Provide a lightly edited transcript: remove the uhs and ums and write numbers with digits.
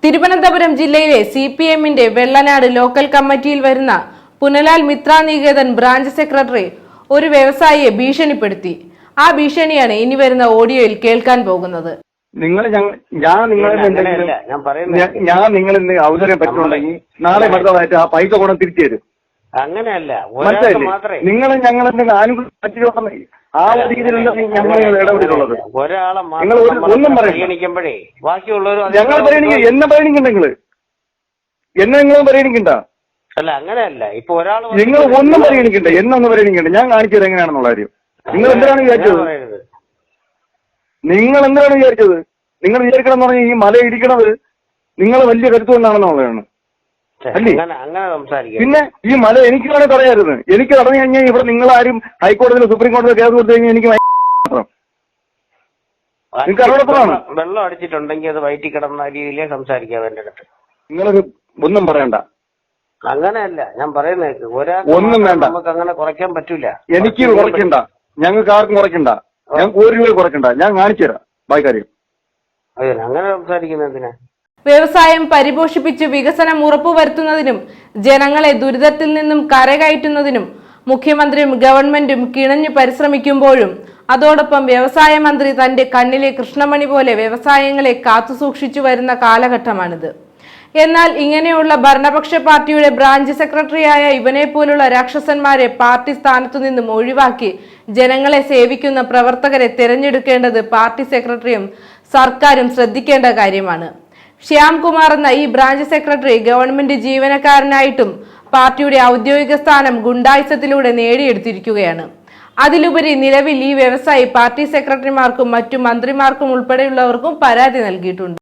തിരുവനന്തപുരം ജില്ലയിലെ CPMന്റെ വെള്ളനാട് ലോക്കൽ കമ്മിറ്റിയിൽ വരുന്ന പുനലാൽ മിത്ര നികേതൻ ബ്രാഞ്ച് സെക്രട്ടറി ഒരു വ്യവസായിയെ ഭീഷണിപ്പെടുത്തി. ആ ഭീഷണിയാണ് ഇനി വരുന്ന ഓഡിയോയിൽ കേൾക്കാൻ പോകുന്നത്. ഞാൻ നിങ്ങളിന്ന് അവസരം പറ്റുന്നുണ്ടെങ്കിൽ നാളെ മറ്റന്നാളായിട്ട് ആ പൈസ കൊണ്ട് തിരിച്ചു തരും. അങ്ങനെയല്ല, നിങ്ങൾ ഞങ്ങളെന്തെങ്കിലും ആനുകൂല്യം ആ രീതിയിലുള്ള ഞങ്ങൾ ഇടപെട്ടിട്ടുള്ളത്. ഒരാളെ നിങ്ങൾ ഒന്നും പരിഗണിക്കുമ്പോഴേ ബാക്കിയുള്ളവർ ഞങ്ങൾ പരിഗണിക്കുക. എന്നെ പരിഗണിക്കണ്ട നിങ്ങളും പരിഗണിക്കണ്ട. അല്ല, അങ്ങനെയല്ല. ഇപ്പൊ ഒരാൾ നിങ്ങൾ ഒന്നും പരിഗണിക്കണ്ട, എന്നൊന്നും പരിഗണിക്കണ്ട. ഞാൻ കാണിച്ചത് എങ്ങനെയാണെന്നുള്ള കാര്യം. നിങ്ങൾ എന്തിനാണ് വിചാരിച്ചത്? നിങ്ങൾ വിചാരിക്കണം എന്ന് പറഞ്ഞാൽ ഈ മല ഇടിക്കണത് നിങ്ങൾ വലിയ കരുത്തുകൊണ്ടാണെന്നുള്ളതാണ് അല്ലേ? പിന്നെ ഈ മല എനിക്ക് വേണേൽ പറയായിരുന്നു. എനിക്ക് തടഞ്ഞു കഴിഞ്ഞാൽ ഇവിടെ നിങ്ങളാരും ഹൈക്കോടതിയിൽ സുപ്രീം കോടതിയിൽ കേസ് കൊടുത്തു കഴിഞ്ഞാൽ എനിക്ക് മാത്രം നിങ്ങൾക്ക് അറിവടപ്പുറമാണ്. വെള്ളം അടിച്ചിട്ടുണ്ടെങ്കിൽ അത് വയറ്റി കിടന്ന രീതിയിലേ സംസാരിക്കാം. എന്റെ അടുത്ത് നിങ്ങൾ ഒന്നും പറയണ്ട. അങ്ങനെയല്ല ഞാൻ പറയുന്നത്. ഒന്നും വേണ്ട, നമുക്ക് അങ്ങനെ കുറയ്ക്കാൻ പറ്റൂല. എനിക്ക് കുറയ്ക്കണ്ട, ഞങ്ങൾക്ക് ആർക്കും കുറയ്ക്കണ്ട, ഞങ്ങൾക്ക് ഒരു രൂപ കുറയ്ക്കണ്ട. ഞാൻ കാണിച്ചു തരാം ബാക്കി. അങ്ങനെ സംസാരിക്കുന്നത് എന്തിനാ? വ്യവസായം പരിപോഷിപ്പിച്ച് വികസനം ഉറപ്പുവരുത്തുന്നതിനും ജനങ്ങളെ ദുരിതത്തിൽ നിന്നും കരകയറ്റുന്നതിനും മുഖ്യമന്ത്രിയും ഗവൺമെന്റും കിണഞ്ഞു പരിശ്രമിക്കുമ്പോഴും അതോടൊപ്പം വ്യവസായ മന്ത്രി തന്റെ കണ്ണിലെ കൃഷ്ണമണി പോലെ വ്യവസായങ്ങളെ കാത്തുസൂക്ഷിച്ചു വരുന്ന കാലഘട്ടമാണിത്. എന്നാൽ ഇങ്ങനെയുള്ള ഭരണപക്ഷ പാർട്ടിയുടെ ബ്രാഞ്ച് സെക്രട്ടറിയായ ഇവനെ പോലുള്ള രാക്ഷസന്മാരെ പാർട്ടി സ്ഥാനത്തു നിന്നും ഒഴിവാക്കി ജനങ്ങളെ സേവിക്കുന്ന പ്രവർത്തകരെ തിരഞ്ഞെടുക്കേണ്ടത് പാർട്ടി സെക്രട്ടറിയും സർക്കാരും ശ്രദ്ധിക്കേണ്ട കാര്യമാണ്. ശ്യാംകുമാർ എന്ന ഈ ബ്രാഞ്ച് സെക്രട്ടറി ഗവൺമെന്റ് ജീവനക്കാരനായിട്ടും പാർട്ടിയുടെ ഔദ്യോഗിക സ്ഥാനം ഗുണ്ടായിസത്തിലൂടെ നേടിയെടുത്തിരിക്കുകയാണ്. അതിലുപരി നിലവിൽ ഈ വ്യവസായി പാർട്ടി സെക്രട്ടറിമാർക്കും മറ്റു മന്ത്രിമാർക്കും ഉൾപ്പെടെയുള്ളവർക്കും പരാതി നൽകിയിട്ടുണ്ട്.